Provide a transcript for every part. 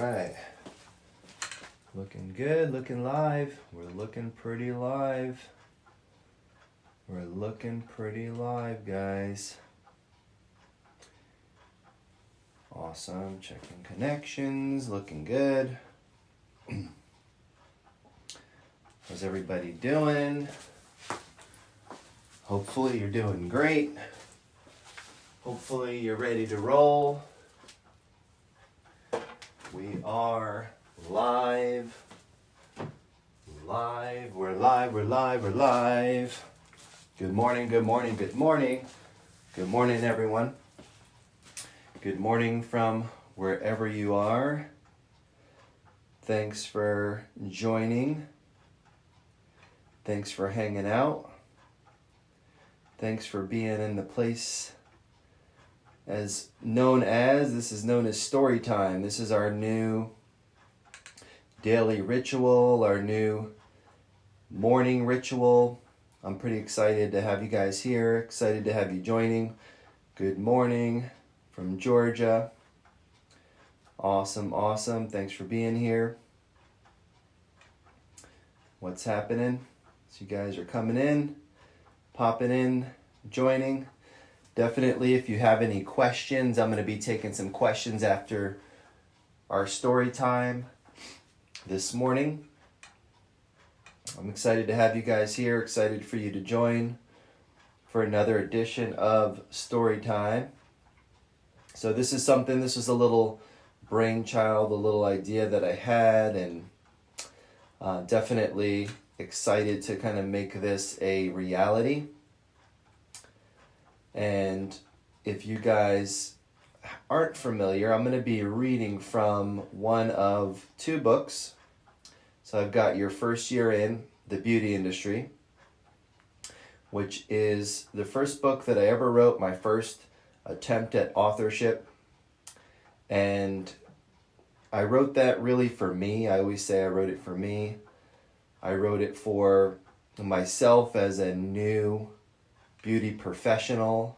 right. Looking good, looking live. We're looking pretty live. We're looking pretty live, guys. Awesome. Checking connections, looking good. How's everybody doing? Hopefully you're doing great. Hopefully you're ready to roll. We are live. We're live. Good morning, good morning, good morning. Good morning, everyone. Good morning from wherever you are. Thanks for joining. Thanks for hanging out. Thanks for being in the place this is known as StoryTime. This is our new daily ritual, our new morning ritual. I'm pretty excited to have you guys here, excited to have you joining. Good morning from Georgia. Awesome. Thanks for being here. What's happening? So you guys are coming in, popping in, joining. Definitely, if you have any questions, I'm going to be taking some questions after our story time this morning. I'm excited to have you guys here, excited for you to join for another edition of Story Time. So this was a little brainchild, a little idea that I had, and definitely excited to kind of make this a reality. And if you guys aren't familiar, I'm going to be reading from one of two books. So I've got Your First Year in the Beauty Industry, which is the first book that I ever wrote, my first attempt at authorship. And I wrote that really for me. I always say I wrote it for me. I wrote it for myself as a new beauty professional,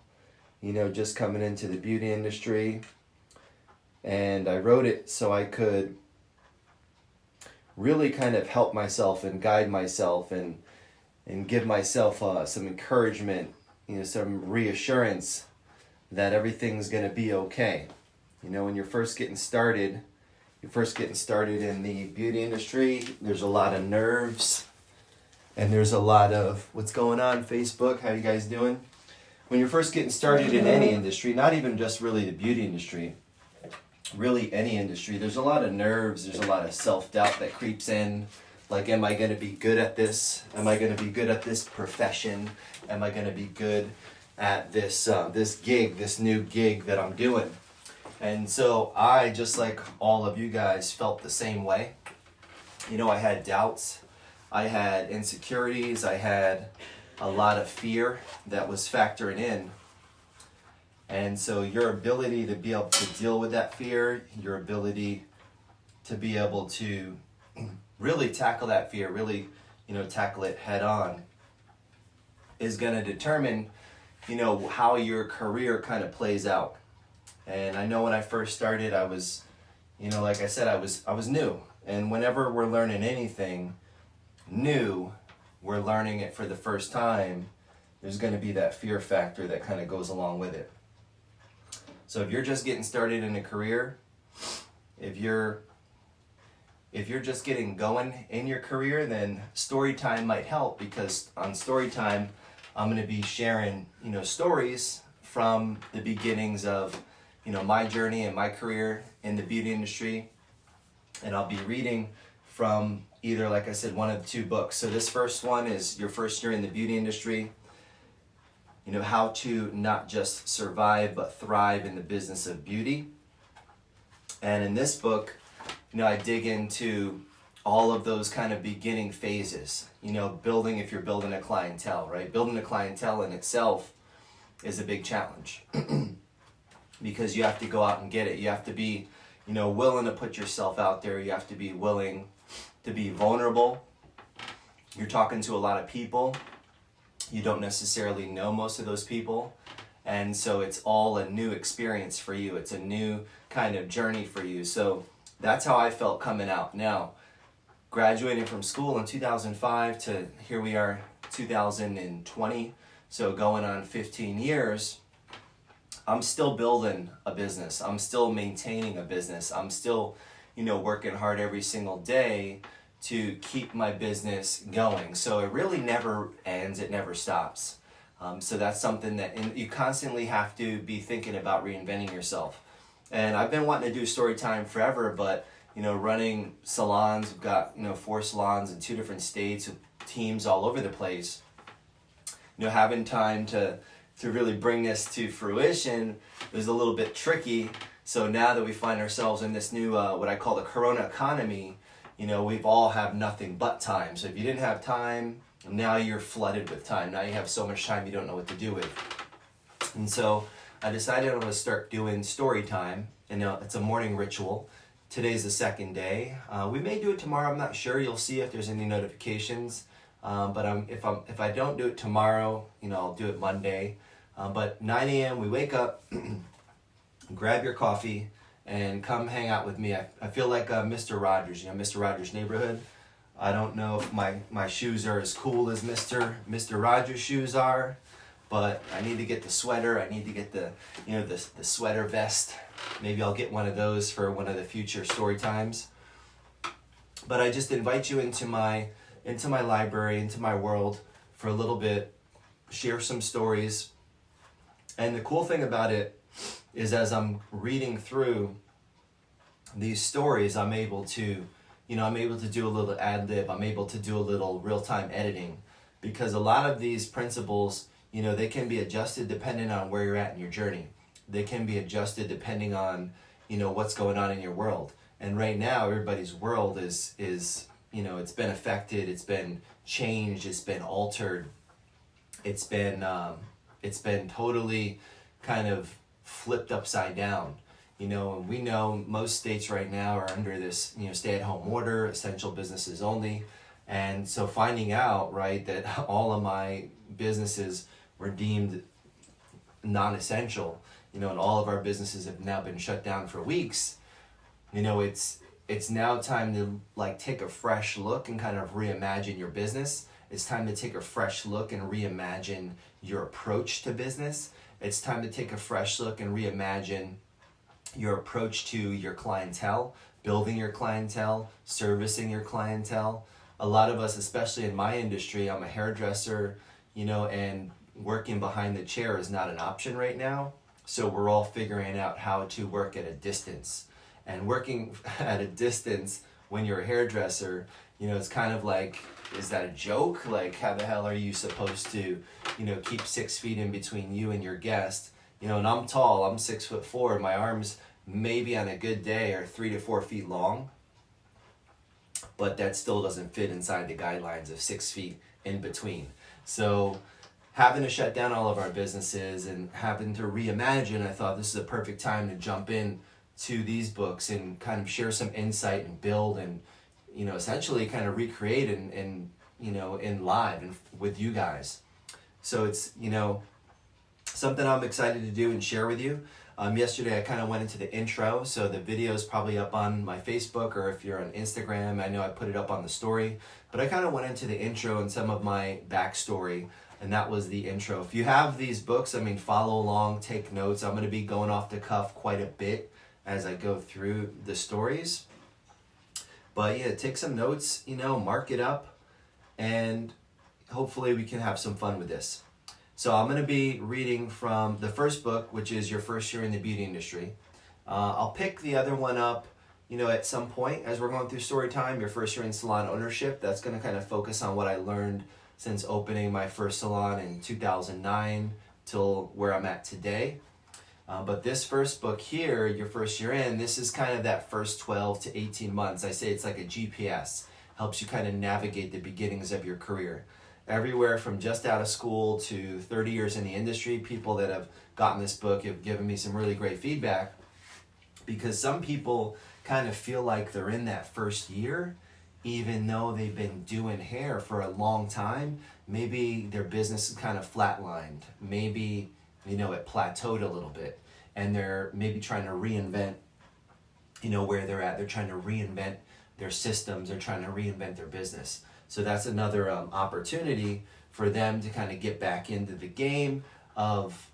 just coming into the beauty industry. And I wrote it so I could really kind of help myself and guide myself and give myself some encouragement, some reassurance that everything's going to be okay. When you're first getting started in the beauty industry, there's a lot of nerves. And there's a lot of, what's going on, Facebook? How you guys doing? When you're first getting started in any industry, not even just really the beauty industry, really any industry, there's a lot of nerves, there's a lot of self-doubt that creeps in. Like, am I going to be good at this? Am I going to be good at this profession? Am I going to be good at this new gig that I'm doing? And so I, just like all of you guys, felt the same way. I had doubts. I had insecurities, I had a lot of fear that was factoring in. And so your ability to be able to deal with that fear, your ability to be able to really tackle that fear, really, tackle it head on, is going to determine, how your career kind of plays out. And I know when I first started, I was, like I said, I was new. And whenever we're learning anything new, we're learning it for the first time, there's going to be that fear factor that kind of goes along with it. So if you're just getting started in a career, if you're just getting going in your career, then StoryTime might help, because on StoryTime I'm going to be sharing stories from the beginnings of my journey and my career in the beauty industry, and I'll be reading from either, like I said, one of the two books. So this first one is Your First Year in the Beauty Industry, how to not just survive but thrive in the business of beauty. And in this book, I dig into all of those kind of beginning phases, building, if you're building a clientele, right? Building a clientele in itself is a big challenge because you have to go out and get it. You have to be, willing to put yourself out there. You have to be willing to be vulnerable. You're talking to a lot of people. You don't necessarily know most of those people. And so it's all a new experience for you. It's a new kind of journey for you. So That's how I felt coming out. Now, graduating from school in 2005 to here we are 2020, so going on 15 years, I'm still building a business. I'm still maintaining a business. I'm still, working hard every single day to keep my business going. So it really never ends, it never stops. So that's something that you constantly have to be thinking about reinventing yourself. And I've been wanting to do StoryTime forever, but running salons, we've got 4 salons in 2 different states, with teams all over the place. Having time to really bring this to fruition is a little bit tricky. So now that we find ourselves in this new what I call the Corona economy, we've all have nothing but time. So if you didn't have time, now you're flooded with time. Now you have so much time you don't know what to do with. And so I decided I'm going to start doing story time. And it's a morning ritual. Today's the 2nd day. We may do it tomorrow. I'm not sure. You'll see if there's any notifications. But if I don't do it tomorrow, I'll do it Monday. But 9 a.m. we wake up, grab your coffee, and come hang out with me. I feel like Mr. Rogers, Mr. Rogers' Neighborhood. I don't know if my shoes are as cool as Mr. Rogers' shoes are, but I need to get the sweater. I need to get the sweater vest. Maybe I'll get one of those for one of the future story times. But I just invite you into my library, into my world for a little bit, share some stories. And the cool thing about it is as I'm reading through these stories, I'm able to do a little ad lib. I'm able to do a little real-time editing, because a lot of these principles, they can be adjusted depending on where you're at in your journey. They can be adjusted depending on, what's going on in your world. And right now, everybody's world is it's been affected, it's been changed, it's been altered, it's been totally kind of flipped upside down. And we know most states right now are under this, stay-at-home order, essential businesses only. And so finding out, right, that all of my businesses were deemed non-essential, and all of our businesses have now been shut down for weeks, it's now time to take a fresh look and kind of reimagine your business. It's time to take a fresh look and reimagine your approach to business. It's time to take a fresh look and reimagine your approach to your clientele, building your clientele, servicing your clientele. A lot of us, especially in my industry, I'm a hairdresser, and working behind the chair is not an option right now. So we're all figuring out how to work at a distance. And working at a distance when you're a hairdresser, it's kind of like, is that a joke? Like, how the hell are you supposed to, keep 6 feet in between you and your guest? And I'm tall, I'm 6'4", my arms maybe on a good day are 3 to 4 feet long, but that still doesn't fit inside the guidelines of 6 feet in between. So having to shut down all of our businesses and having to reimagine, I thought this is a perfect time to jump in to these books and kind of share some insight and build and, essentially kind of recreate and in live and with you guys. So it's, something I'm excited to do and share with you. Yesterday I kind of went into the intro, so the video is probably up on my Facebook, or if you're on Instagram, I know I put it up on the story, but I kind of went into the intro and some of my backstory, and that was the intro. If you have these books, follow along, take notes. I'm going to be going off the cuff quite a bit as I go through the stories. But yeah, take some notes, mark it up, and hopefully we can have some fun with this. So I'm going to be reading from the first book, which is Your First Year in the Beauty Industry. I'll pick the other one up, at some point as we're going through story time, Your First Year in Salon Ownership. That's going to kind of focus on what I learned since opening my first salon in 2009 till where I'm at today. But this first book here, Your First Year In, this is kind of that first 12 to 18 months. I say it's like a GPS, helps you kind of navigate the beginnings of your career. Everywhere from just out of school to 30 years in the industry, people that have gotten this book have given me some really great feedback, because some people kind of feel like they're in that first year, even though they've been doing hair for a long time. Maybe their business is kind of flatlined. Maybe, it plateaued a little bit, and they're maybe trying to reinvent where they're at. They're trying to reinvent their systems. They're trying to reinvent their business. So that's another opportunity for them to kind of get back into the game of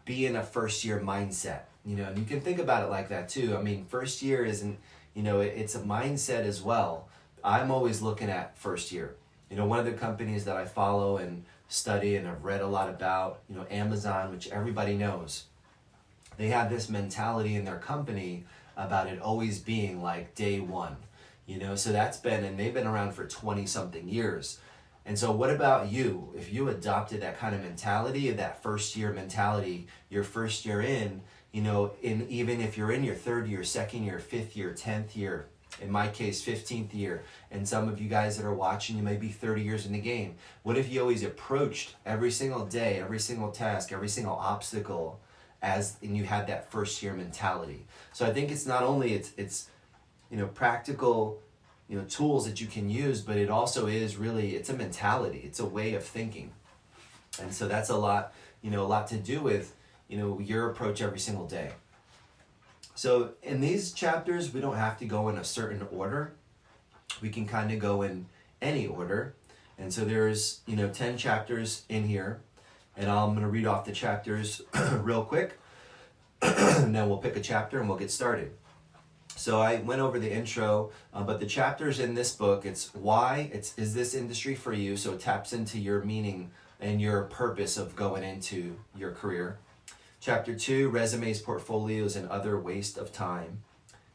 being a first year mindset. And you can think about it like that too. I mean, first year isn't, it's a mindset as well. I'm always looking at first year. One of the companies that I follow and study and have read a lot about, Amazon, which everybody knows, they have this mentality in their company about it always being like day one. So and they've been around for 20 something years. And so what about you? If you adopted that kind of mentality, that first year mentality, your first year in, even if you're in your third year, second year, fifth year, 10th year, in my case, 15th year, and some of you guys that are watching, you may be 30 years in the game. What if you always approached every single day, every single task, every single obstacle and you had that first year mentality? So I think it's not only it's practical, tools that you can use, but it also is really, it's a mentality, it's a way of thinking. And so that's a lot to do with, your approach every single day. So in these chapters, we don't have to go in a certain order. We can kind of go in any order. And so there's, 10 chapters in here, and I'm going to read off the chapters real quick, and then we'll pick a chapter and we'll get started. So I went over the intro, but the chapters in this book, it's why, is this industry for you? So it taps into your meaning and your purpose of going into your career. Chapter 2, resumes, portfolios, and other waste of time.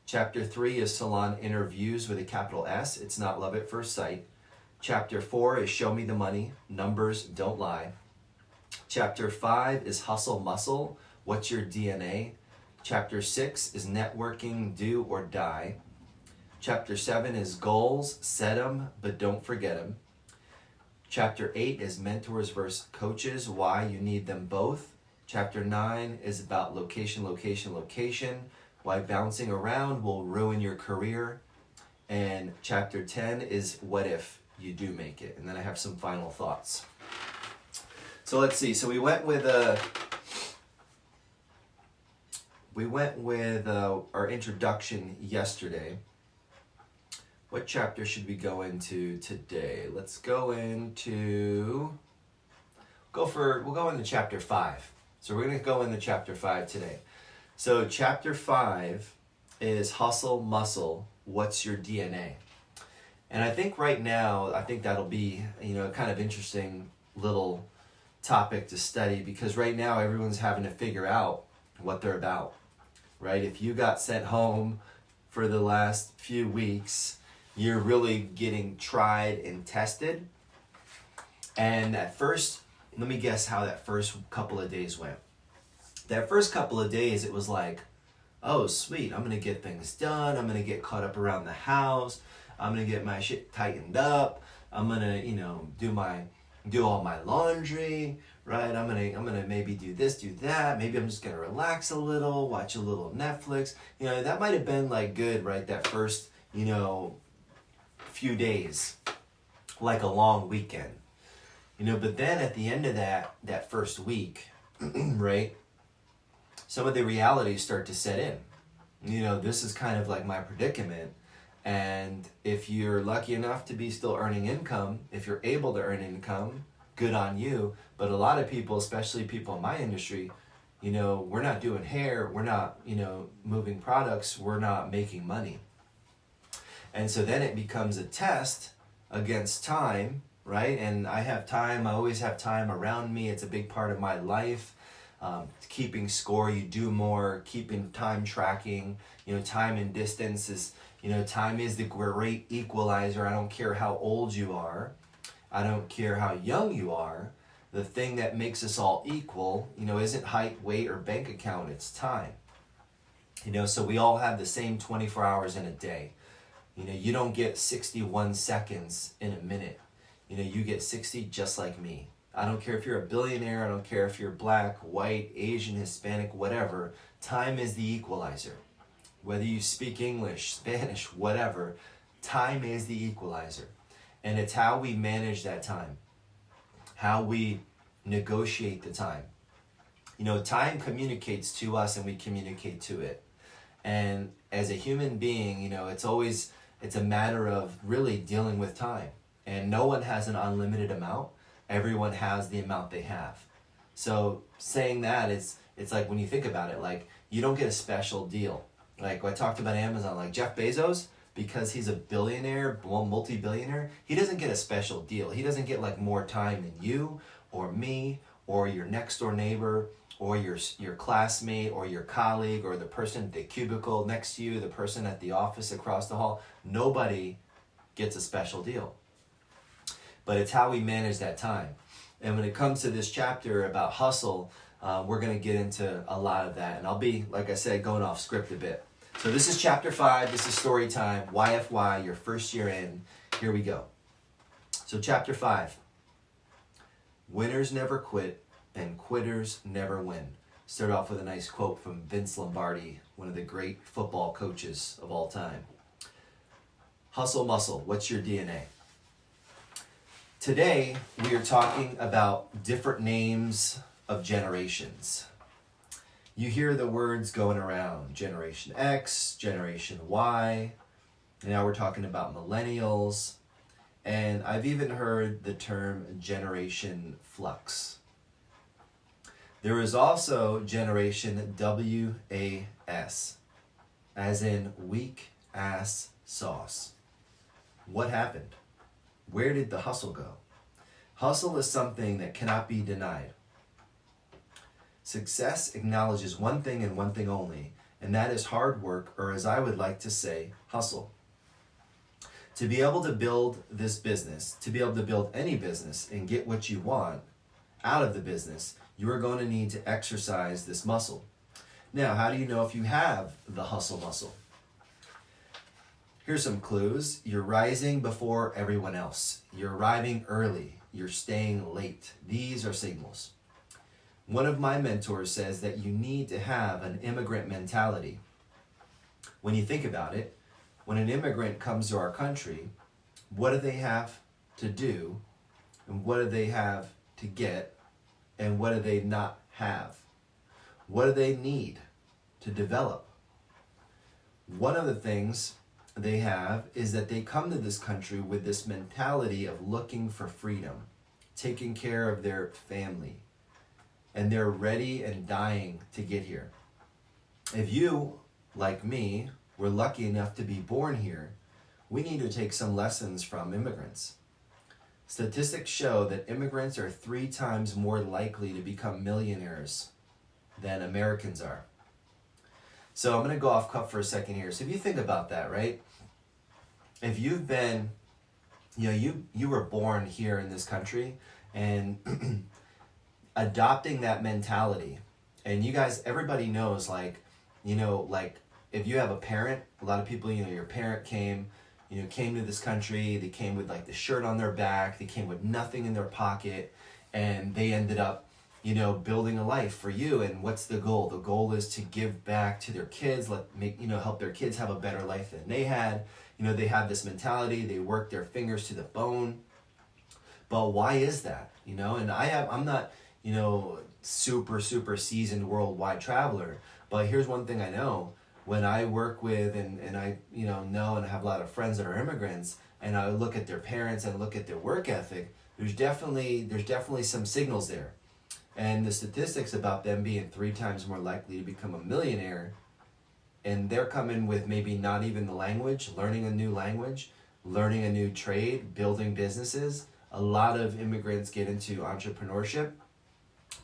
Chapter 3 is salon interviews with a capital S. It's not love at first sight. Chapter 4 is show me the money. Numbers don't lie. Chapter 5 is hustle muscle. What's your DNA? Chapter 6 is networking, do or die. Chapter 7 is goals, set them, but don't forget them. Chapter 8 is mentors versus coaches, why you need them both. Chapter 9 is about location, location, location, why bouncing around will ruin your career. And chapter 10 is what if you do make it. And then I have some final thoughts. So let's see. So we went with our introduction yesterday. What chapter should we go into today? Let's go into, we'll go into chapter 5. So we're going to go into chapter 5 today. So chapter 5 is hustle muscle, what's your DNA? And I think right now, that'll be, a kind of interesting little topic to study, because right now everyone's having to figure out what they're about, right? If you got sent home for the last few weeks, you're really getting tried and tested. And at first, let me guess how that first couple of days went. That first couple of days, it was like, oh, sweet, I'm going to get things done. I'm going to get caught up around the house. I'm going to get my shit tightened up. I'm going to, do all my laundry, right? I'm going to maybe do this, do that. Maybe I'm just going to relax a little, watch a little Netflix. That might have been like good, right? That first, few days, like a long weekend. But then at the end of that first week, right, some of the realities start to set in. This is kind of like my predicament. And if you're lucky enough to be still earning income, if you're able to earn income, good on you. But a lot of people, especially people in my industry, we're not doing hair, we're not, moving products, we're not making money. And so then it becomes a test against time, right? And I have time, I always have time around me. It's a big part of my life. Keeping score, you do more, keeping time tracking, time and distance is, time is the great equalizer. I don't care how old you are. I don't care how young you are. The thing that makes us all equal, isn't height, weight, or bank account, it's time. So we all have the same 24 hours in a day. You don't get 61 seconds in a minute. You get 60 just like me. I don't care if you're a billionaire. I don't care if you're black, white, Asian, Hispanic, whatever. Time is the equalizer. Whether you speak English, Spanish, whatever, time is the equalizer. And it's how we manage that time, how we negotiate the time. Time communicates to us and we communicate to it. And as a human being, it's a matter of really dealing with time. And no one has an unlimited amount. Everyone has the amount they have. So saying that, it's like when you think about it, like you don't get a special deal. Like I talked about Amazon, like Jeff Bezos, because he's a billionaire, multi-billionaire, he doesn't get a special deal. He doesn't get like more time than you or me or your next door neighbor or your classmate or your colleague or the person at the cubicle next to you, the person at the office across the hall. Nobody gets a special deal. But it's how we manage that time. And when it comes to this chapter about hustle, we're going to get into a lot of that. And I'll be, like I said, going off script a bit. So this is chapter 5. This is story time. YFY, your first year in. Here we go. So chapter 5. Winners never quit and quitters never win. Start off with a nice quote from Vince Lombardi, one of the great football coaches of all time. Hustle muscle, what's your DNA? Today, we are talking about different names of generations. You hear the words going around, Generation X, Generation Y, and now we're talking about millennials, and I've even heard the term Generation Flux. There is also Generation WAS, as in weak ass sauce. What happened? Where did the hustle go? Hustle is something that cannot be denied. Success acknowledges one thing and one thing only, and that is hard work, or as I would like to say, hustle. To be able to build this business, to be able to build any business and get what you want out of the business, you are going to need to exercise this muscle. Now, how do you know if you have the hustle muscle? Here's some clues. You're rising before everyone else. You're arriving early. You're staying late. These are signals. One of my mentors says that you need to have an immigrant mentality. When you think about it, when an immigrant comes to our country, what do they have to do, and what do they have to get, and what do they not have? What do they need to develop? One of the things they have is that they come to this country with this mentality of looking for freedom, taking care of their family, and they're ready and dying to get here. If you, like me, were lucky enough to be born here, we need to take some lessons from immigrants. Statistics show that immigrants are 3 times more likely to become millionaires than Americans are. So I'm going to go off cuff for a second here. So if you think about that, right? If you've been, you were born here in this country and adopting that mentality, and you guys, everybody knows, like if you have a parent, a lot of people, your parent came to this country, they came with like the shirt on their back, they came with nothing in their pocket, and they ended up building a life for you. And what's the goal? The goal is to give back to their kids, help their kids have a better life than they had. They have this mentality, they work their fingers to the bone. But why is that? And I'm not, super seasoned worldwide traveler, but here's one thing I know. When I work with and I know and I have a lot of friends that are immigrants, and I look at their parents and look at their work ethic, there's definitely some signals there. And the statistics about them being 3 times more likely to become a millionaire, and they're coming with maybe not even the language, learning a new language, learning a new trade, building businesses. A lot of immigrants get into entrepreneurship,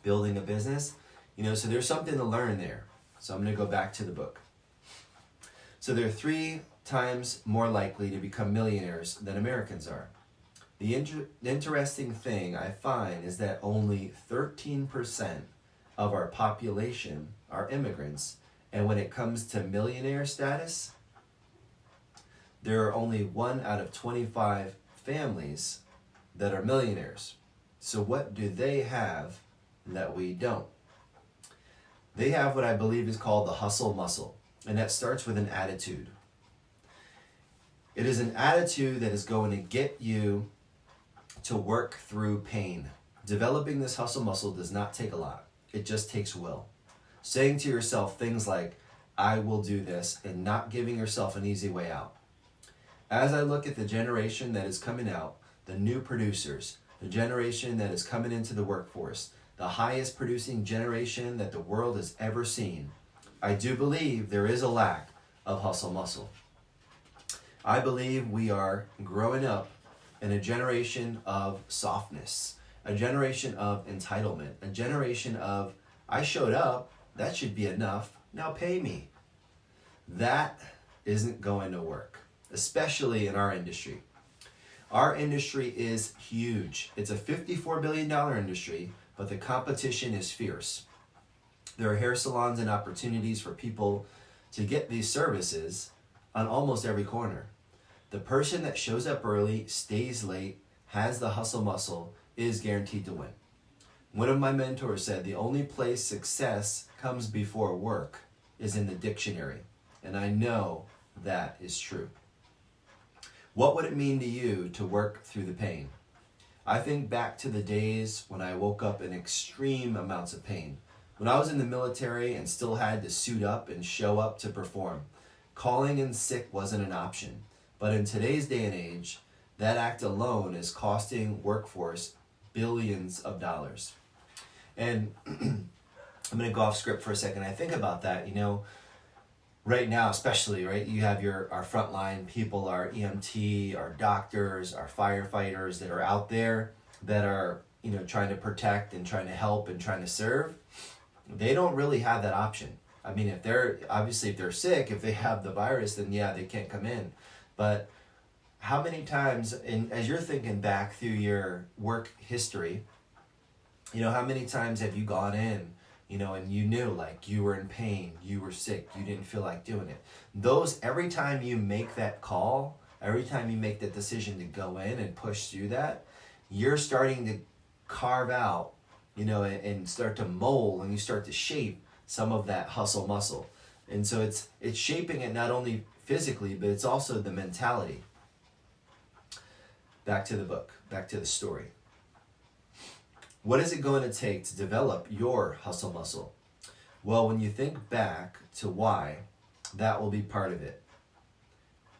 building a business, so there's something to learn there. So I'm going to go back to the book. So they're 3 times more likely to become millionaires than Americans are. The interesting thing I find is that only 13% of our population are immigrants. And when it comes to millionaire status, there are only 1 out of 25 families that are millionaires. So what do they have that we don't? They have what I believe is called the hustle muscle. And that starts with an attitude. It is an attitude that is going to get you to work through pain. Developing this hustle muscle does not take a lot. It just takes will. Saying to yourself things like, I will do this, and not giving yourself an easy way out. As I look at the generation that is coming out, the new producers, the generation that is coming into the workforce, the highest producing generation that the world has ever seen, I do believe there is a lack of hustle muscle. I believe we are growing up in a generation of softness, a generation of entitlement, a generation of, I showed up, that should be enough, now pay me. That isn't going to work, especially in our industry. Our industry is huge. It's a $54 billion industry, but the competition is fierce. There are hair salons and opportunities for people to get these services on almost every corner. The person that shows up early, stays late, has the hustle muscle, is guaranteed to win. One of my mentors said the only place success comes before work is in the dictionary. And I know that is true. What would it mean to you to work through the pain? I think back to the days when I woke up in extreme amounts of pain. When I was in the military and still had to suit up and show up to perform, calling in sick wasn't an option. But in today's day and age, that act alone is costing workforce billions of dollars. And I'm going to go off script for a second. I think about that, right now especially, right? You have our frontline people, our EMT, our doctors, our firefighters that are out there that are, trying to protect and trying to help and trying to serve. They don't really have that option. I mean, if they're sick, if they have the virus, then yeah, they can't come in. But how many times, and as you're thinking back through your work history, how many times have you gone in, and you knew like you were in pain, you were sick, you didn't feel like doing it. Every time you make that call, every time you make that decision to go in and push through that, you're starting to carve out, and start to mold, and you start to shape some of that hustle muscle. And so it's shaping it not only physically, but it's also the mentality. Back to the book, back to the story. What is it going to take to develop your hustle muscle? Well, when you think back to why, that will be part of it.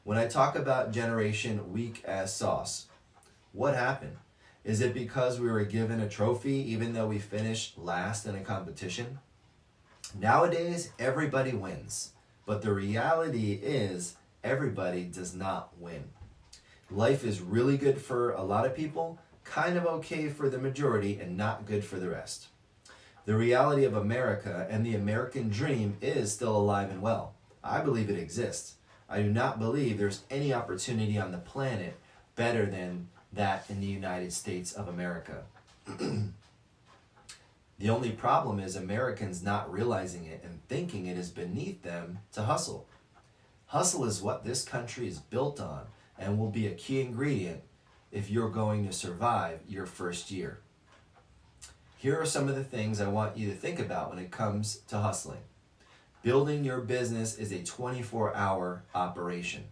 When I talk about generation weak as sauce, what happened? Is it because we were given a trophy even though we finished last in a competition? Nowadays, everybody wins, but the reality is everybody does not win. Life is really good for a lot of people, kind of okay for the majority, and not good for the rest. The reality of America and the American dream is still alive and well. I believe it exists. I do not believe there's any opportunity on the planet better than that in the United States of America. The only problem is Americans not realizing it and thinking it is beneath them to hustle. Hustle is what this country is built on and will be a key ingredient if you're going to survive your first year. Here are some of the things I want you to think about when it comes to hustling. Building your business is a 24-hour operation.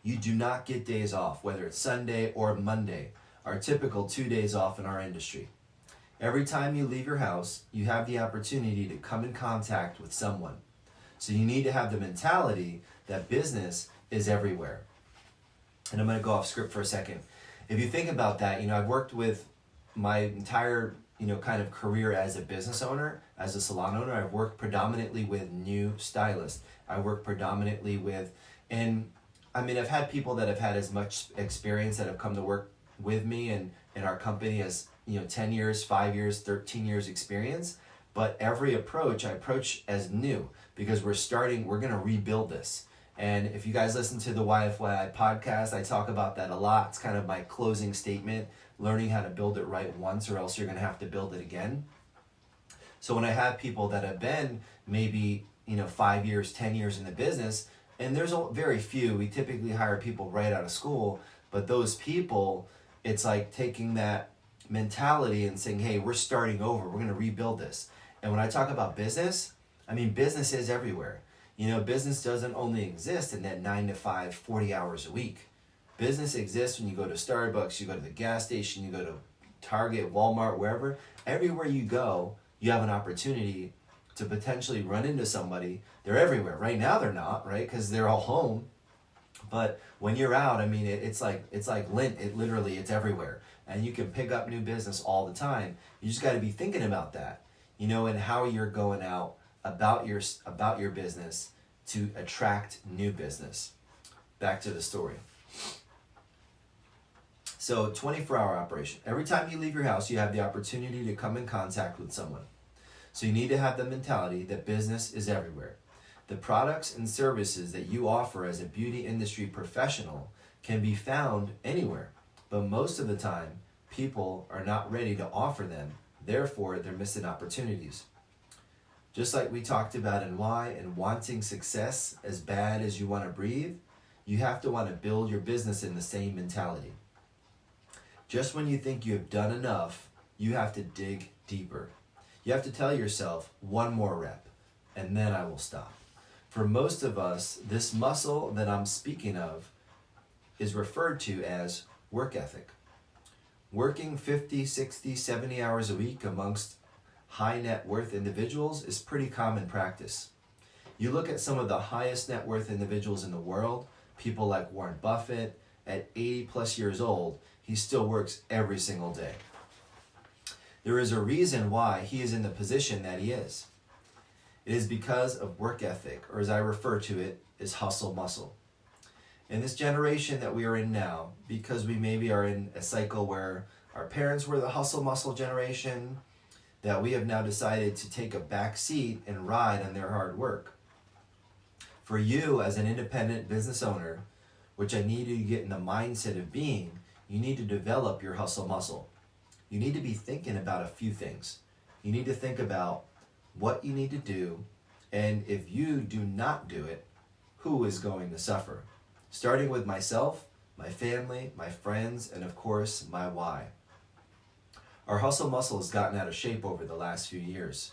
You do not get days off, whether it's Sunday or Monday, our typical 2 days off in our industry. Every time you leave your house, you have the opportunity to come in contact with someone. So you need to have the mentality that business is everywhere. And I'm going to go off script for a second. If you think about that, I've worked with my entire, kind of career as a business owner, as a salon owner. I've worked predominantly with new stylists. I work predominantly with, I've had people that have had as much experience that have come to work with me and in our company as, 10 years, 5 years, 13 years experience. But every approach, I approach as new because we're going to rebuild this. And if you guys listen to the YFYI podcast, I talk about that a lot. It's kind of my closing statement, learning how to build it right once or else you're going to have to build it again. So when I have people that have been maybe, 5 years, 10 years in the business, and there's very few, we typically hire people right out of school, but those people, it's like taking that mentality and saying, hey, we're starting over, we're going to rebuild this. And when I talk about business, business is everywhere. Business doesn't only exist in that 9 to 5, 40 hours a week. Business exists when you go to Starbucks, you go to the gas station, you go to Target, Walmart, wherever. Everywhere you go, you have an opportunity to potentially run into somebody. They're everywhere. Right now they're not, right? Because they're all home. But when you're out, I mean, it's like lint. It literally, it's everywhere. And you can pick up new business all the time. You just got to be thinking about that, and how you're going out about your business to attract new business. Back to the story. So 24-hour operation. Every time you leave your house, you have the opportunity to come in contact with someone. So you need to have the mentality that business is everywhere. The products and services that you offer as a beauty industry professional can be found anywhere, but most of the time, people are not ready to offer them. Therefore, they're missing opportunities. Just like we talked about in why and wanting success as bad as you want to breathe, you have to want to build your business in the same mentality. Just when you think you have done enough, you have to dig deeper. You have to tell yourself, one more rep, and then I will stop. For most of us, this muscle that I'm speaking of is referred to as work ethic. Working 50, 60, 70 hours a week amongst high net worth individuals is pretty common practice. You look at some of the highest net worth individuals in the world, people like Warren Buffett, at 80 plus years old, he still works every single day. There is a reason why he is in the position that he is. It is because of work ethic, or as I refer to it, is hustle muscle. In this generation that we are in now, because we maybe are in a cycle where our parents were the hustle muscle generation, that we have now decided to take a back seat and ride on their hard work. For you as an independent business owner, which I need you to get in the mindset of being, you need to develop your hustle muscle. You need to be thinking about a few things. You need to think about what you need to do, and if you do not do it, who is going to suffer? Starting with myself, my family, my friends, and of course, my why. Our hustle muscle has gotten out of shape over the last few years.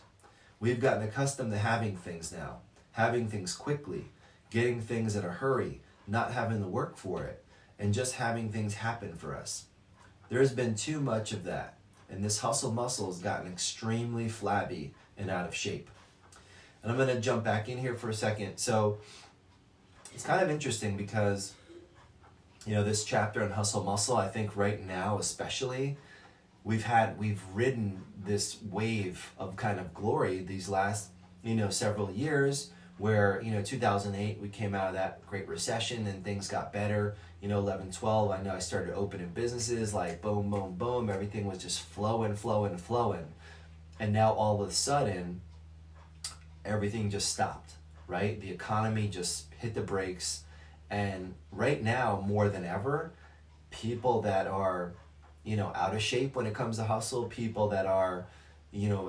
We've gotten accustomed to having things now, having things quickly, getting things in a hurry, not having to work for it, and just having things happen for us. There has been too much of that, and this hustle muscle has gotten extremely flabby and out of shape. And I'm going to jump back in here for a second. So it's kind of interesting because, this chapter on hustle muscle, I think right now especially, we've ridden this wave of kind of glory these last, several years where, 2008, we came out of that Great Recession and things got better. 11, 12, I know I started opening businesses like boom, boom, boom. Everything was just flowing. And now all of a sudden, everything just stopped, right? The economy just hit the brakes. And right now, more than ever, people that are, out of shape when it comes to hustle, people that are,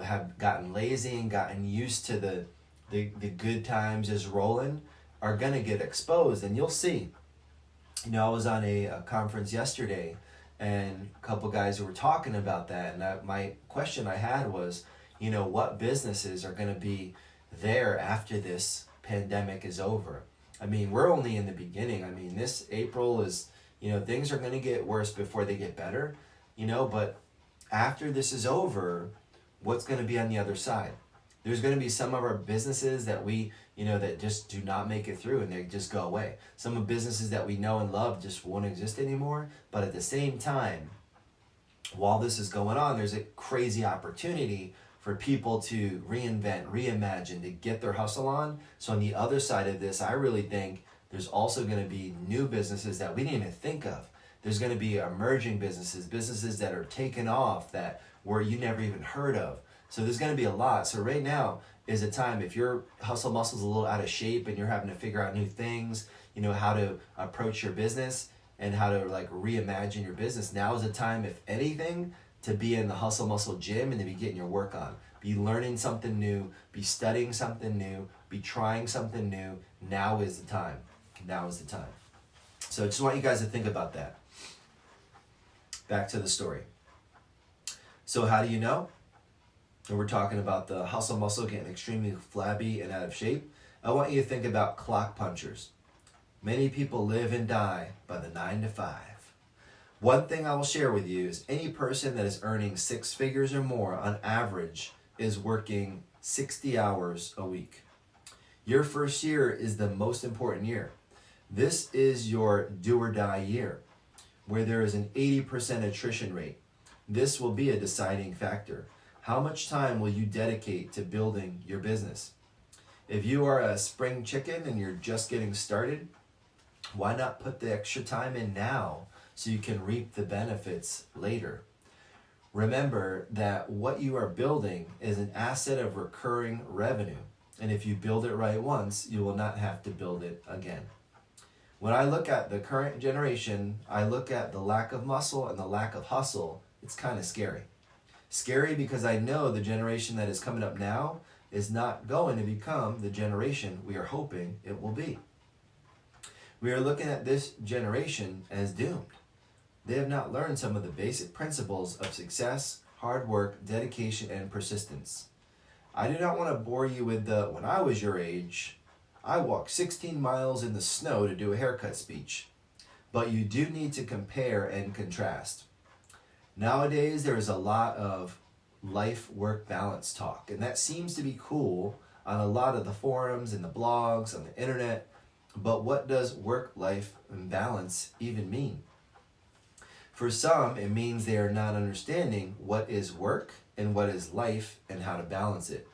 have gotten lazy and gotten used to the good times is rolling, are going to get exposed. And you'll see. I was on a conference yesterday, and a couple guys who were talking about that, and my question I had was, what businesses are going to be there after this pandemic is over? I mean, we're only in the beginning. I mean, this April is, things are going to get worse before they get better, but after this is over, what's going to be on the other side? There's going to be some of our businesses that we, that just do not make it through and they just go away. Some of businesses that we know and love just won't exist anymore. But at the same time, while this is going on, there's a crazy opportunity for people to reinvent, reimagine, to get their hustle on. So on the other side of this, I really think there's also going to be new businesses that we didn't even think of. There's going to be emerging businesses that are taking off that were you never even heard of. So there's going to be a lot. So right now is a time, if your hustle muscle's a little out of shape and you're having to figure out new things, how to approach your business and how to reimagine your business, now is the time, if anything, to be in the hustle muscle gym and to be getting your work on. Be learning something new, be studying something new, be trying something new. Now is the time. Now is the time. So I just want you guys to think about that. Back to the story. So how do you know? And we're talking about the hustle muscle getting extremely flabby and out of shape. I want you to think about clock punchers. Many people live and die by the 9 to 5. One thing I will share with you is any person that is earning 6 figures or more on average is working 60 hours a week. Your first year is the most important year. This is your do or die year, where there is an 80% attrition rate. This will be a deciding factor. How much time will you dedicate to building your business? If you are a spring chicken and you're just getting started, why not put the extra time in now so you can reap the benefits later? Remember that what you are building is an asset of recurring revenue. And if you build it right once, you will not have to build it again. When I look at the current generation, I look at the lack of muscle and the lack of hustle. It's kind of scary. Scary because I know the generation that is coming up now is not going to become the generation we are hoping it will be. We are looking at this generation as doomed. They have not learned some of the basic principles of success, hard work, dedication, and persistence. I do not want to bore you with when I was your age, I walked 16 miles in the snow to do a haircut speech. But you do need to compare and contrast. Nowadays, there is a lot of life-work balance talk, and that seems to be cool on a lot of the forums and the blogs on the internet. But what does work-life balance even mean? For some, it means they are not understanding what is work and what is life and how to balance it.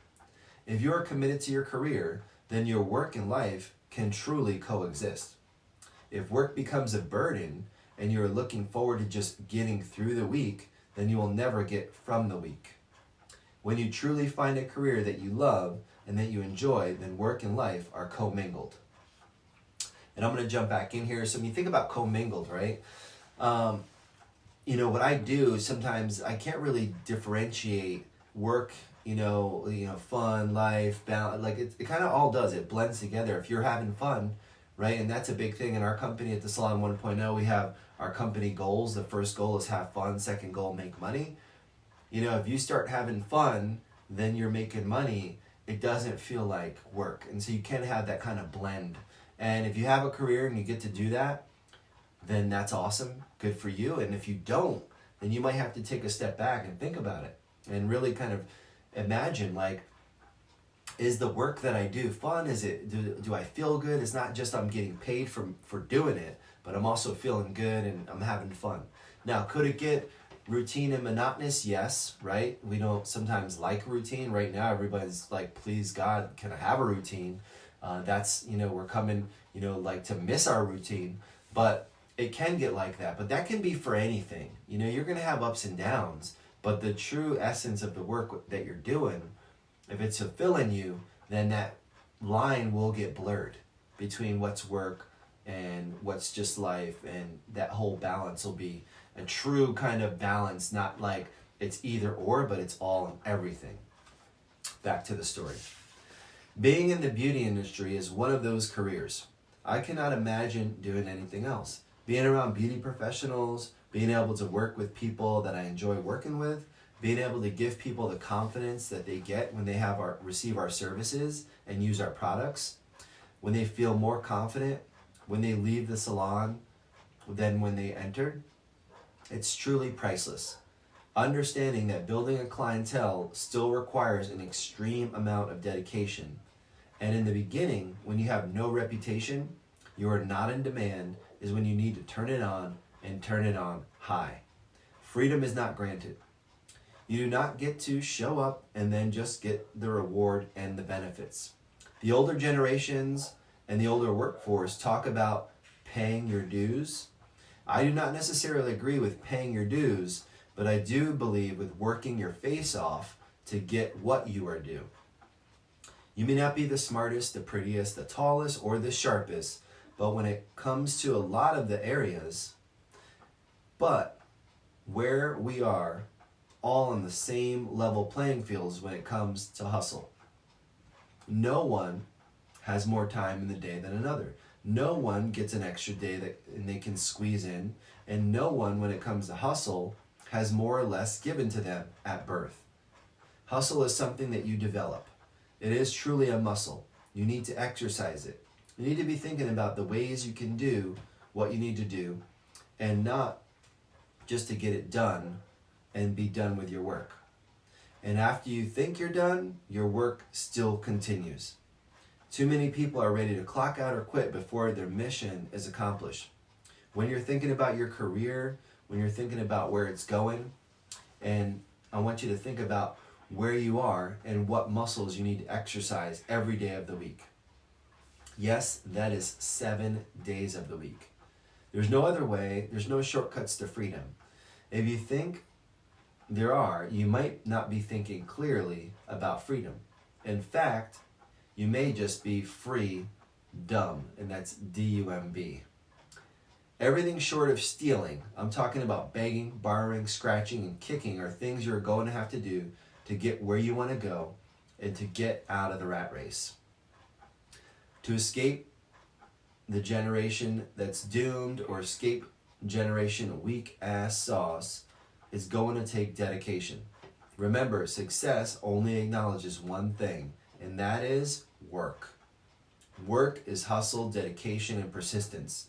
If you are committed to your career, then your work and life can truly coexist. If work becomes a burden and you're looking forward to just getting through the week, then you will never get from the week. When you truly find a career that you love and that you enjoy, then work and life are commingled. And I'm going to jump back in here. So when you think about commingled, right? What I do sometimes, I can't really differentiate work, fun, life, balance. Like it kind of all does. It blends together. If you're having fun, right? And that's a big thing in our company at the Salon 1.0. We have our company goals. The first goal is have fun. Second goal, make money. If you start having fun, then you're making money. It doesn't feel like work. And so you can have that kind of blend. And if you have a career and you get to do that, then that's awesome. Good for you. And if you don't, then you might have to take a step back and think about it and really kind of imagine, is the work that I do fun? Is it, do I feel good? It's not just I'm getting paid for doing it, but I'm also feeling good and I'm having fun. Now, could it get routine and monotonous? Yes, right? We don't sometimes like routine. Right now, everybody's like, please God, can I have a routine? That's, we're coming, to miss our routine, but it can get like that. But that can be for anything. You're going to have ups and downs, but the true essence of the work that you're doing, if it's fulfilling you, then that line will get blurred between what's work and what's just life, and that whole balance will be a true kind of balance, not like it's either or, but it's all and everything. Back to the story. Being in the beauty industry is one of those careers. I cannot imagine doing anything else. Being around beauty professionals, being able to work with people that I enjoy working with, being able to give people the confidence that they get when they receive our services and use our products, when they feel more confident when they leave the salon than when they entered, it's truly priceless. Understanding that building a clientele still requires an extreme amount of dedication. And in the beginning, when you have no reputation, you are not in demand, is when you need to turn it on and turn it on high. Freedom is not granted. You do not get to show up and then just get the reward and the benefits. The older generations and the older workforce talk about paying your dues. I do not necessarily agree with paying your dues, but I do believe with working your face off to get what you are due. You may not be the smartest, the prettiest, the tallest, or the sharpest, but when it comes to a lot of the areas, but where we are all on the same level playing fields when it comes to hustle. No one has more time in the day than another. No one gets an extra day that they can squeeze in, and no one, when it comes to hustle, has more or less given to them at birth. Hustle is something that you develop. It is truly a muscle. You need to exercise it. You need to be thinking about the ways you can do what you need to do, and not just to get it done and be done with your work. And after you think you're done, your work still continues. Too many people are ready to clock out or quit before their mission is accomplished. When you're thinking about your career, when you're thinking about where it's going, and I want you to think about where you are and what muscles you need to exercise every day of the week. Yes, that is 7 days of the week. There's no other way. There's no shortcuts to freedom. If you think there are, you might not be thinking clearly about freedom. In fact, you may just be free dumb, and that's D-U-M-B. Everything short of stealing, I'm talking about begging, borrowing, scratching, and kicking, are things you're going to have to do to get where you want to go and to get out of the rat race. To escape the generation that's doomed or escape generation weak ass sauce is going to take dedication. Remember, success only acknowledges one thing, and that is work. Work is hustle, dedication, and persistence.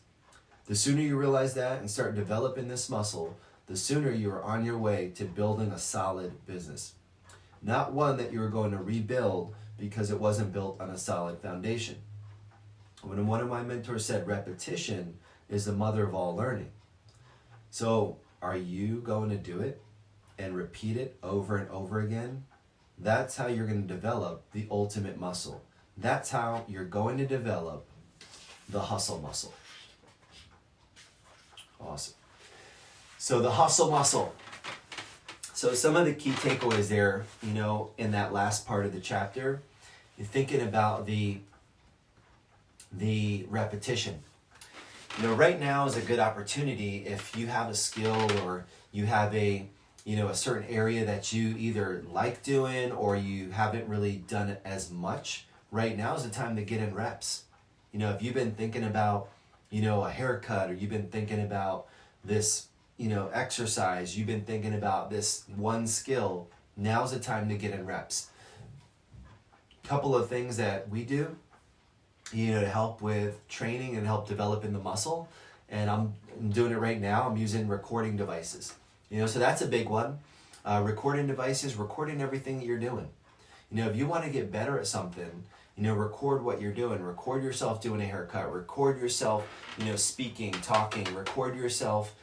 The sooner you realize that and start developing this muscle, the sooner you are on your way to building a solid business. Not one that you are going to rebuild because it wasn't built on a solid foundation. When one of my mentors said, repetition is the mother of all learning. So are you going to do it and repeat it over and over again? That's how you're going to develop the ultimate muscle. That's how you're going to develop the hustle muscle. Awesome. So the hustle muscle. So some of the key takeaways there, in that last part of the chapter, you're thinking about the repetition. Right now is a good opportunity if you have a skill or you have a certain area that you either like doing or you haven't really done it as much. Right now is the time to get in reps. If you've been thinking about, a haircut, or you've been thinking about this, exercise, you've been thinking about this one skill, now's the time to get in reps. Couple of things that we do, to help with training and help developing the muscle. And I'm doing it right now. I'm using recording devices. So that's a big one. Recording devices, recording everything that you're doing. If you want to get better at something, record what you're doing. Record yourself doing a haircut. Record yourself, speaking, talking. Record yourself,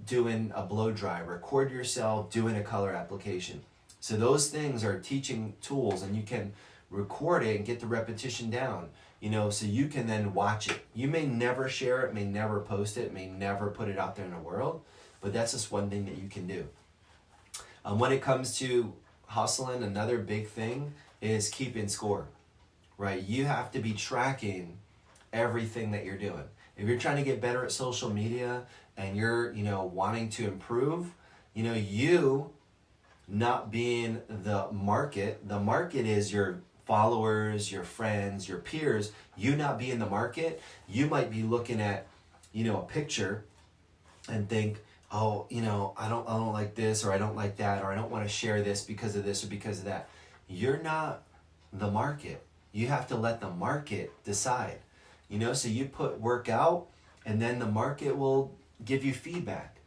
doing a blow dry. Record yourself doing a color application. So those things are teaching tools, and you can record it and get the repetition down, so you can then watch it. You may never share it, may never post it, may never put it out there in the world, but that's just one thing that you can do. When it comes to hustling, another big thing is keeping score, right? You have to be tracking everything that you're doing. If you're trying to get better at social media and you're, wanting to improve, you not being the market is your followers, your friends, your peers. You not being the market, you might be looking at, a picture and think, oh, I don't like this, or I don't like that, or I don't want to share this because of this or because of that. You're not the market. You have to let the market decide. So you put work out, and then the market will give you feedback.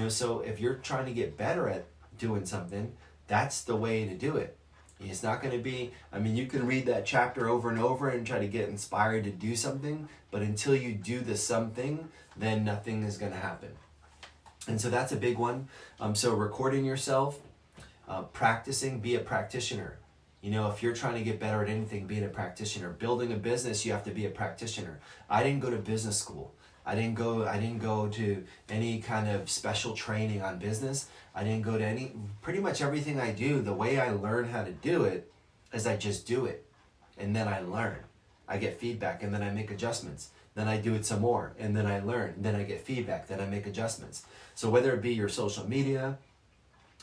So if you're trying to get better at doing something, that's the way to do it. It's not going to be, you can read that chapter over and over and try to get inspired to do something, but until you do the something, then nothing is going to happen. And so that's a big one. So recording yourself, practicing, be a practitioner. If you're trying to get better at anything, being a practitioner. Building a business, you have to be a practitioner. I didn't go to business school. I didn't go to any kind of special training on business. I didn't go to pretty much everything I do, the way I learn how to do it is I just do it. And then I learn. I get feedback, and then I make adjustments. Then I do it some more, and then I learn. Then I get feedback, then I make adjustments. So whether it be your social media,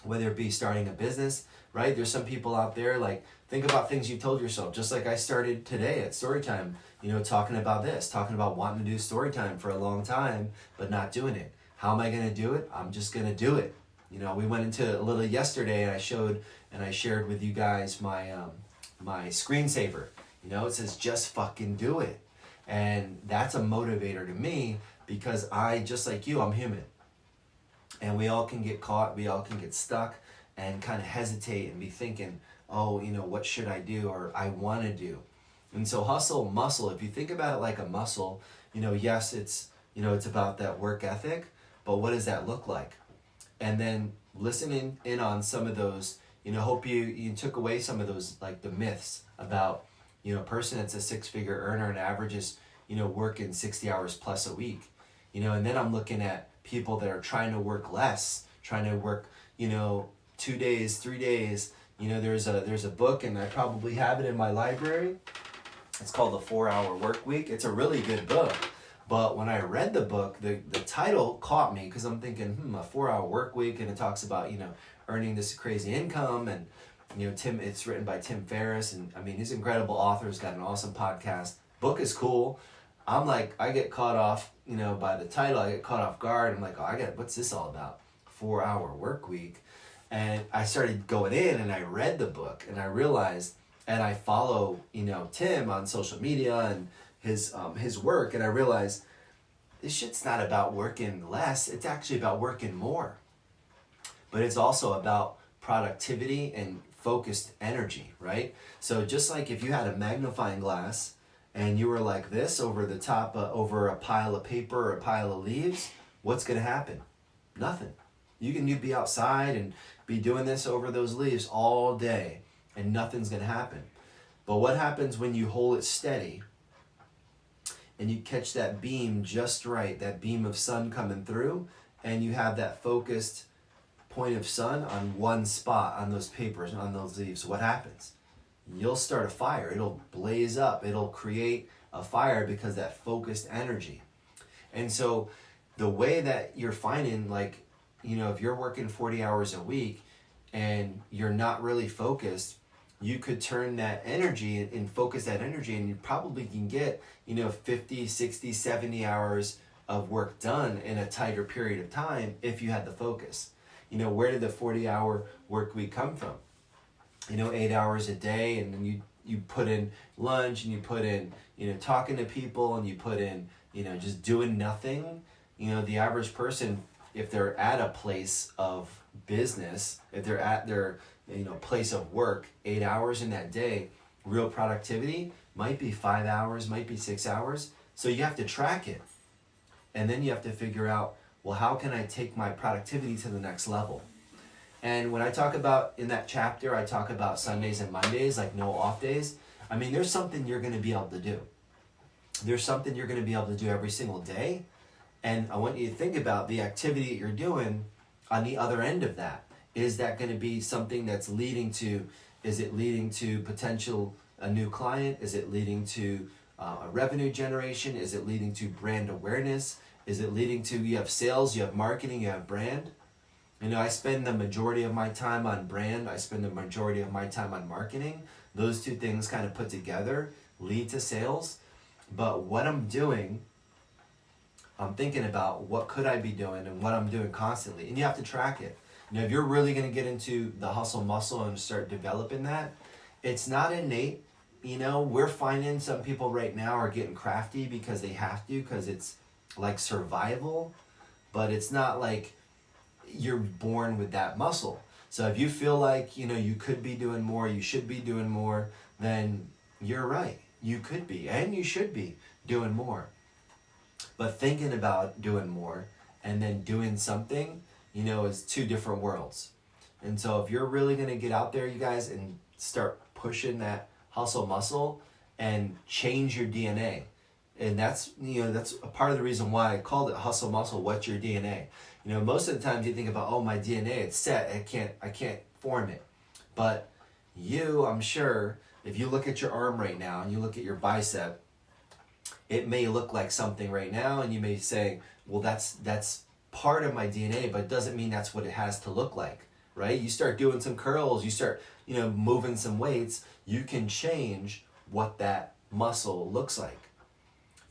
whether it be starting a business, right? There's some people out there, think about things you told yourself. Just like I started today at StoryTime, talking about this, talking about wanting to do StoryTime for a long time, but not doing it. How am I going to do it? I'm just going to do it. We went into a little yesterday, and I shared with you guys my my screensaver. It says, just fucking do it. And that's a motivator to me, because just like you, I'm human. And we all can get caught, we all can get stuck, and kind of hesitate and be thinking, oh, what should I do, or I want to do. And so hustle muscle, if you think about it like a muscle, yes, it's about that work ethic, but what does that look like? And then listening in on some of those, hope you took away some of those, like the myths about, a person that's a 6-figure earner and averages, working 60 hours plus a week, and then I'm looking at people that are trying to work less, trying to work, 2 days, 3 days. There's a book, and I probably have it in my library. It's called The 4-Hour Work Week. It's a really good book. But when I read the book, the title caught me, because I'm thinking, a 4-hour work week, and it talks about, earning this crazy income, and, it's written by Tim Ferriss, and I mean, he's an incredible author. He's got an awesome podcast. Book is cool. I'm like, I get caught off, by the title. I get caught off guard. I'm like, what's this all about? 4-hour work week. And I started going in, and I read the book, and I realized, and I follow, Tim on social media and his work, and I realized this shit's not about working less. It's actually about working more. But it's also about productivity and focused energy, right? So just like if you had a magnifying glass and you were like this over the top, over a pile of paper or a pile of leaves, what's going to happen? Nothing. You'd be outside and be doing this over those leaves all day, and nothing's going to happen. But what happens when you hold it steady and you catch that beam just right, that beam of sun coming through, and you have that focused point of sun on one spot on those papers, on those leaves? What happens? You'll start a fire. It'll blaze up. It'll create a fire because that focused energy. And so the way that you're finding, like, if you're working 40 hours a week and you're not really focused, you could turn that energy and focus that energy, and you probably can get, 50, 60, 70 hours of work done in a tighter period of time if you had the focus. Where did the 40-hour work week come from? 8 hours a day, and then you put in lunch, and you put in, talking to people, and you put in, just doing nothing. The average person, if they're at a place of business, if they're at their, place of work, 8 hours in that day, real productivity might be 5 hours, might be 6 hours. So you have to track it. And then you have to figure out, well, how can I take my productivity to the next level? And when I talk about, in that chapter, I talk about Sundays and Mondays, like no off days. I mean, there's something you're going to be able to do. There's something you're going to be able to do every single day. And I want you to think about the activity that you're doing on the other end of that. Is that going to be something that's leading to, is it leading to potential a new client? Is it leading to a revenue generation? Is it leading to brand awareness? Is it leading to, you have sales, you have marketing, you have brand? I spend the majority of my time on brand. I spend the majority of my time on marketing. Those two things kind of put together lead to sales. But what I'm doing, I'm thinking about what could I be doing and what I'm doing constantly. And you have to track it. If you're really going to get into the hustle muscle and start developing that, it's not innate. We're finding some people right now are getting crafty because they have to, because it's like survival, but it's not like you're born with that muscle. So if you feel like, you could be doing more, you should be doing more, then you're right. You could be, and you should be doing more. But thinking about doing more and then doing something, is two different worlds. And so if you're really going to get out there, you guys, and start pushing that hustle muscle and change your DNA. And that's a part of the reason why I called it hustle muscle. What's your DNA? Most of the times you think about, oh, my DNA, it's set. I can't form it. But I'm sure, if you look at your arm right now and you look at your bicep, it may look like something right now, and you may say, well, that's part of my DNA, but it doesn't mean that's what it has to look like, right? You start doing some curls, you start, moving some weights, you can change what that muscle looks like.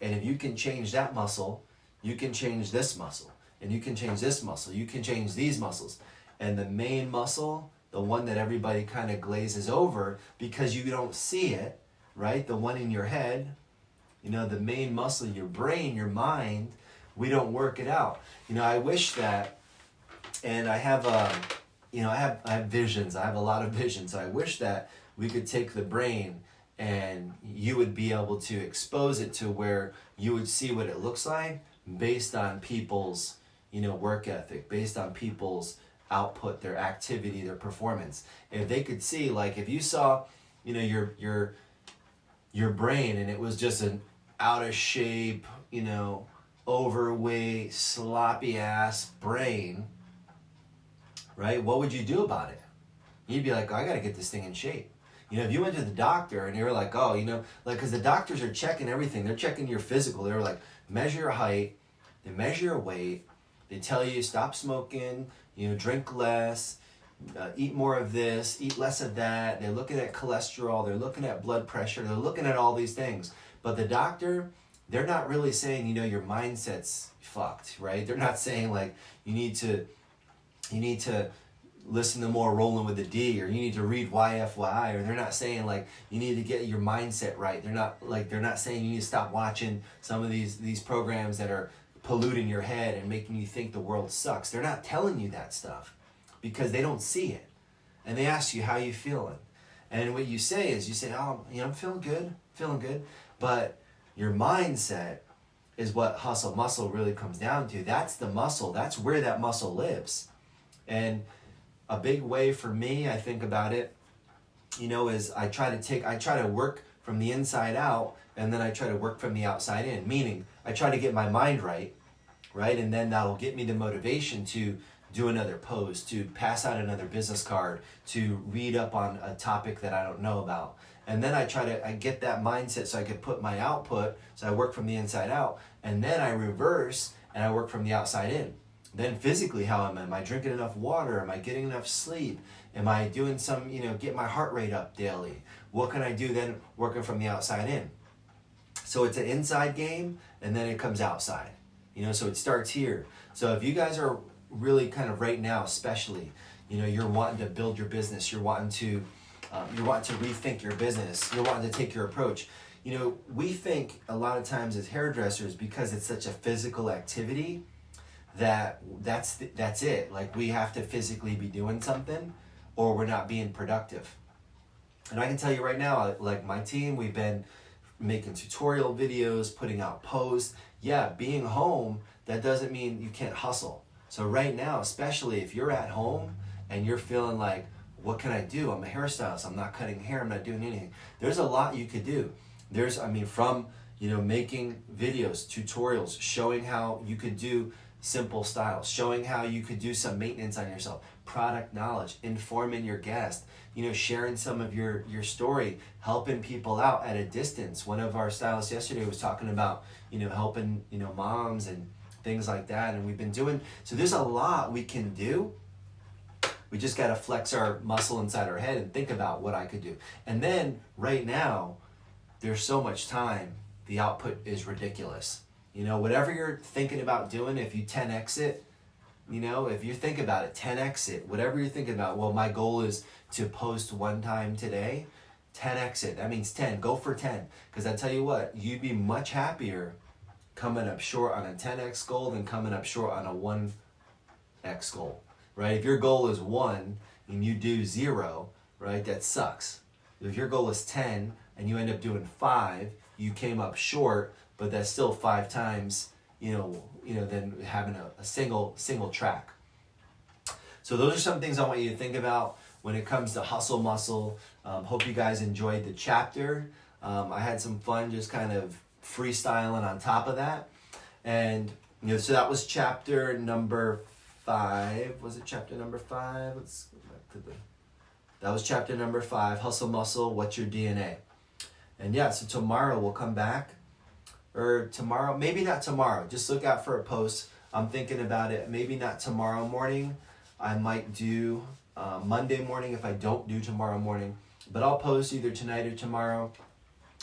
And if you can change that muscle, you can change this muscle, and you can change this muscle, you can change these muscles. And the main muscle, the one that everybody kind of glazes over because you don't see it, right? The one in your head, the main muscle, your brain, your mind, we don't work it out. I wish that, and I have I have visions. I have a lot of visions. So I wish that we could take the brain and you would be able to expose it to where you would see what it looks like based on people's, work ethic, based on people's output, their activity, their performance. If they could see, like if you saw, your brain and it was just an out of shape, overweight, sloppy ass brain, right? What would you do about it? You'd be like, oh, I got to get this thing in shape. If you went to the doctor and you were like, oh, because the doctors are checking everything. They're checking your physical. They were like, measure your height, they measure your weight, they tell you stop smoking, drink less, eat more of this, eat less of that. They're looking at cholesterol, they're looking at blood pressure, they're looking at all these things. But the doctor, they're not really saying, your mindset's fucked, right? They're not saying like you need to listen to more Rolling with the D, or you need to read YFY, or they're not saying like you need to get your mindset right. They're not saying you need to stop watching some of these programs that are polluting your head and making you think the world sucks. They're not telling you that stuff because they don't see it. And they ask you how you feeling. And what you say is, oh, I'm feeling good. But your mindset is what hustle muscle really comes down to. That's the muscle. That's where that muscle lives. And a big way for me, I think about it, is I try to work from the inside out, and then I try to work from the outside in. Meaning, I try to get my mind right? And then that'll get me the motivation to do another post, to pass out another business card, to read up on a topic that I don't know about. And then I get that mindset so I could put my output, so I work from the inside out, and then I reverse and I work from the outside in. Then physically, how am I drinking enough water? Am I getting enough sleep? Am I doing some, get my heart rate up daily? What can I do then working from the outside in? So it's an inside game, and then it comes outside. So it starts here. So if you guys are really kind of right now, especially, you're wanting to build your business, you're wanting to rethink your business, you're wanting to take your approach. We think a lot of times as hairdressers, because it's such a physical activity, that's it. Like we have to physically be doing something, or we're not being productive. And I can tell you right now, like my team, we've been making tutorial videos, putting out posts. Yeah, being home, that doesn't mean you can't hustle. So right now, especially if you're at home and you're feeling like, what can I do? I'm a hairstylist. I'm not cutting hair. I'm not doing anything. There's a lot you could do. From making videos, tutorials, showing how you could do simple styles, showing how you could do some maintenance on yourself, product knowledge, informing your guest, sharing some of your story, helping people out at a distance. One of our stylists yesterday was talking about, helping, moms and things like that. And we've been doing, so there's a lot we can do. We just got to flex our muscle inside our head and think about what I could do. And then right now, there's so much time, the output is ridiculous. Whatever you're thinking about doing, if you 10x it, if you think about it, 10x it, whatever you're thinking about, well, my goal is to post one time today, 10x it. That means 10, go for 10. Because I tell you what, you'd be much happier coming up short on a 10x goal than coming up short on a 1x goal, right? If your goal is 1 and you do 0, right, that sucks. If your goal is 10 and you end up doing 5, you came up short, but that's still 5 times, than having a single track. So those are some things I want you to think about when it comes to hustle muscle. Hope you guys enjoyed the chapter. I had some fun just kind of freestyling on top of that. And, so that was chapter number 5. Was it chapter number 5? Let's go back to that was chapter number 5, Hustle Muscle, What's Your DNA? And yeah, so tomorrow we'll come back. Or tomorrow, maybe not tomorrow. Just look out for a post. I'm thinking about it. Maybe not tomorrow morning. I might do Monday morning if I don't do tomorrow morning. But I'll post either tonight or tomorrow.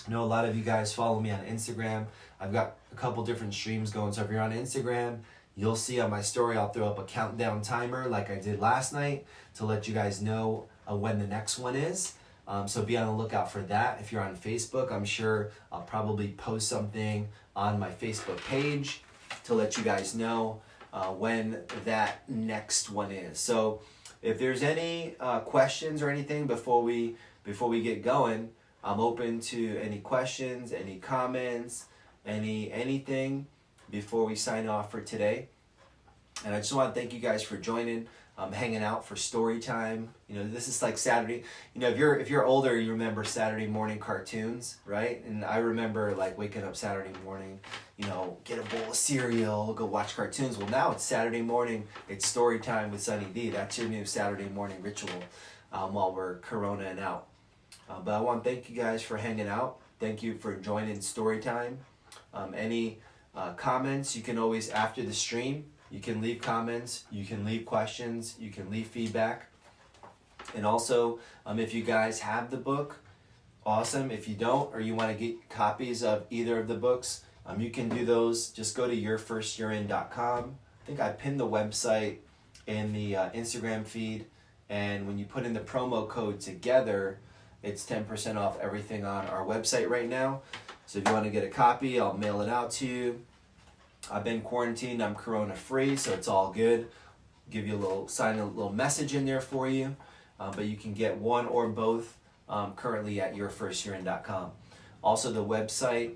I know a lot of you guys follow me on Instagram. I've got a couple different streams going. So if you're on Instagram, you'll see on my story, I'll throw up a countdown timer like I did last night to let you guys know when the next one is. So be on the lookout for that. If you're on Facebook, I'm sure I'll probably post something on my Facebook page to let you guys know when that next one is. So if there's any questions or anything before we get going, I'm open to any questions, any comments, anything before we sign off for today. And I just want to thank you guys for joining, hanging out for story time. This is like Saturday. If you're older, you remember Saturday morning cartoons, right? And I remember like waking up Saturday morning, get a bowl of cereal, go watch cartoons. Well, now it's Saturday morning. It's story time with Sonny D. That's your new Saturday morning ritual while we're coronaing out. But I want to thank you guys for hanging out. Thank you for joining story time. Any comments, you can always, after the stream, you can leave comments, you can leave questions, you can leave feedback. And also, if you guys have the book, awesome. If you don't, or you want to get copies of either of the books, you can do those. Just go to yourfirstyourin.com. I think I pinned the website in the Instagram feed. And when you put in the promo code together, it's 10% off everything on our website right now. So if you want to get a copy, I'll mail it out to you. I've been quarantined. I'm corona free, so it's all good. Give you a little message in there for you. But you can get one or both currently at yourfirstyourin.com. Also the website,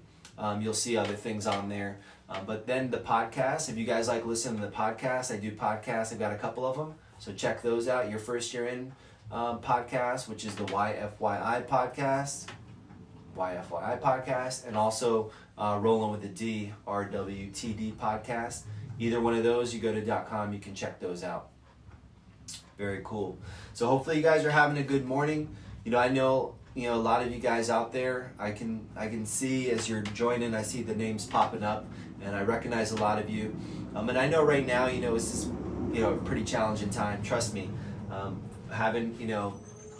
you'll see other things on there. But then the podcast, if you guys like listening to the podcast, I do podcasts. I've got a couple of them. So check those out. Your First Year In podcast, which is the YFYI podcast. And also Rolling with the D, RWTD podcast. Either one of those, you go to .com, you can check those out. Very cool. So hopefully you guys are having a good morning. I know a lot of you guys out there. I can see as you're joining, I see the names popping up, and I recognize a lot of you. And I know right now, it's just a pretty challenging time. Trust me. Having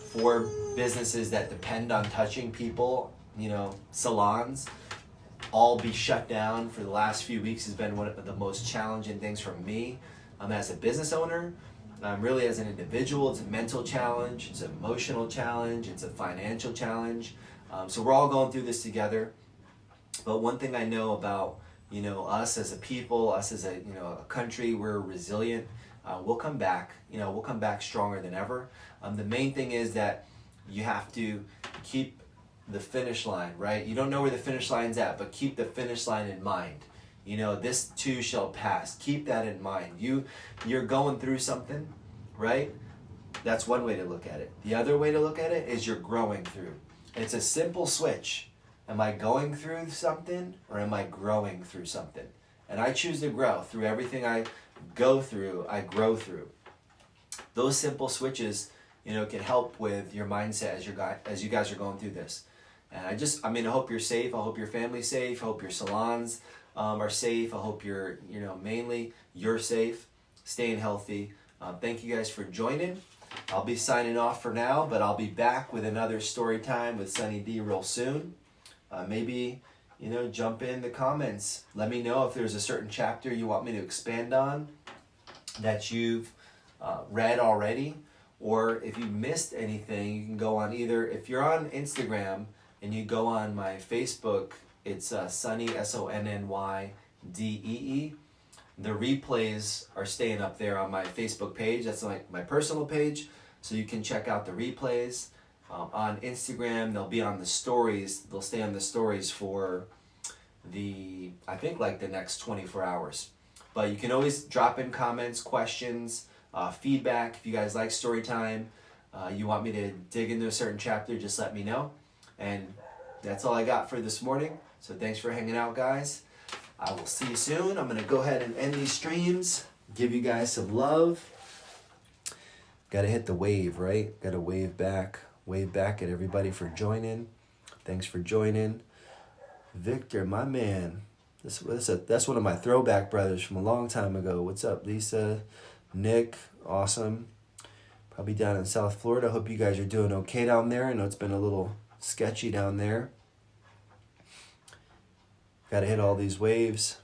4 businesses that depend on touching people, salons, all be shut down for the last few weeks has been one of the most challenging things for me as a business owner. Really as an individual, it's a mental challenge, it's an emotional challenge, it's a financial challenge. So we're all going through this together. But one thing I know about us as a people, us as a country, we're resilient. We'll come back. We'll come back stronger than ever. The main thing is that you have to keep the finish line, right? You don't know where the finish line's at, but keep the finish line in mind. This too shall pass. Keep that in mind. You're going through something, right? That's one way to look at it. The other way to look at it is you're growing through. It's a simple switch. Am I going through something or am I growing through something? And I choose to grow. Through everything I go through, I grow through. Those simple switches, can help with your mindset as you guys are going through this. And I hope you're safe. I hope your family's safe. I hope your salons are safe. I hope mainly you're safe, staying healthy. Thank you guys for joining. I'll be signing off for now, but I'll be back with another story time with Sonny D real soon. Maybe, jump in the comments. Let me know if there's a certain chapter you want me to expand on that you've read already, or if you missed anything, you can go on if you're on Instagram and you go on my Facebook, it's Sonny, SONNYDEE. The replays are staying up there on my Facebook page. That's like my personal page, so you can check out the replays. On Instagram, they'll be on the stories. They'll stay on the stories for the next 24 hours. But you can always drop in comments, questions, feedback. If you guys like story time, you want me to dig into a certain chapter, just let me know. And that's all I got for this morning. So thanks for hanging out, guys. I will see you soon. I'm going to go ahead and end these streams, give you guys some love. Got to hit the wave, right? Got to wave back at everybody for joining. Thanks for joining. Victor, my man. That's one of my throwback brothers from a long time ago. What's up, Lisa? Nick, awesome. Probably down in South Florida. Hope you guys are doing okay down there. I know it's been a little sketchy down there. Got to hit all these waves.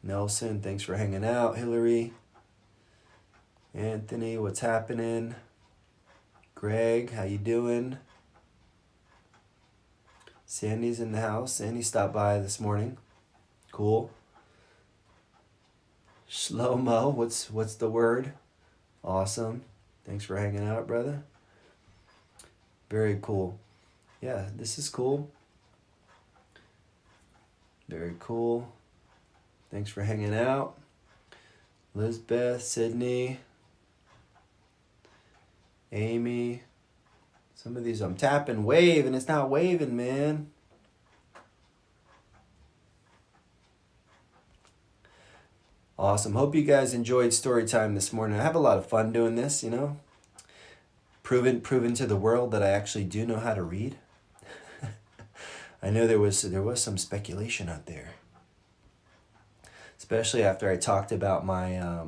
Nelson, thanks for hanging out. Hillary. Anthony, what's happening? Greg, how you doing? Sandy's in the house. Sandy stopped by this morning. Cool. Shlomo, what's the word? Awesome. Thanks for hanging out, brother. Very cool. Yeah, this is cool. Very cool. Thanks for hanging out. Lisbeth, Sydney, Amy. Some of these I'm tapping wave and it's not waving, man. Awesome. Hope you guys enjoyed story time this morning. I have a lot of fun doing this, you know. Proven to the world that I actually do know how to read. I know there was some speculation out there, especially after I talked about my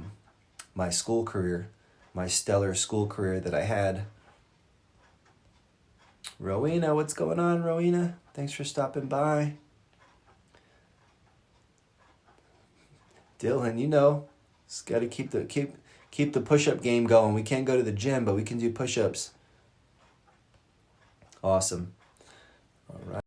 my school career, my stellar school career that I had. Rowena, what's going on, Rowena? Thanks for stopping by. Dylan, you know, just got to keep the push-up game going. We can't go to the gym, but we can do push-ups. Awesome. All right.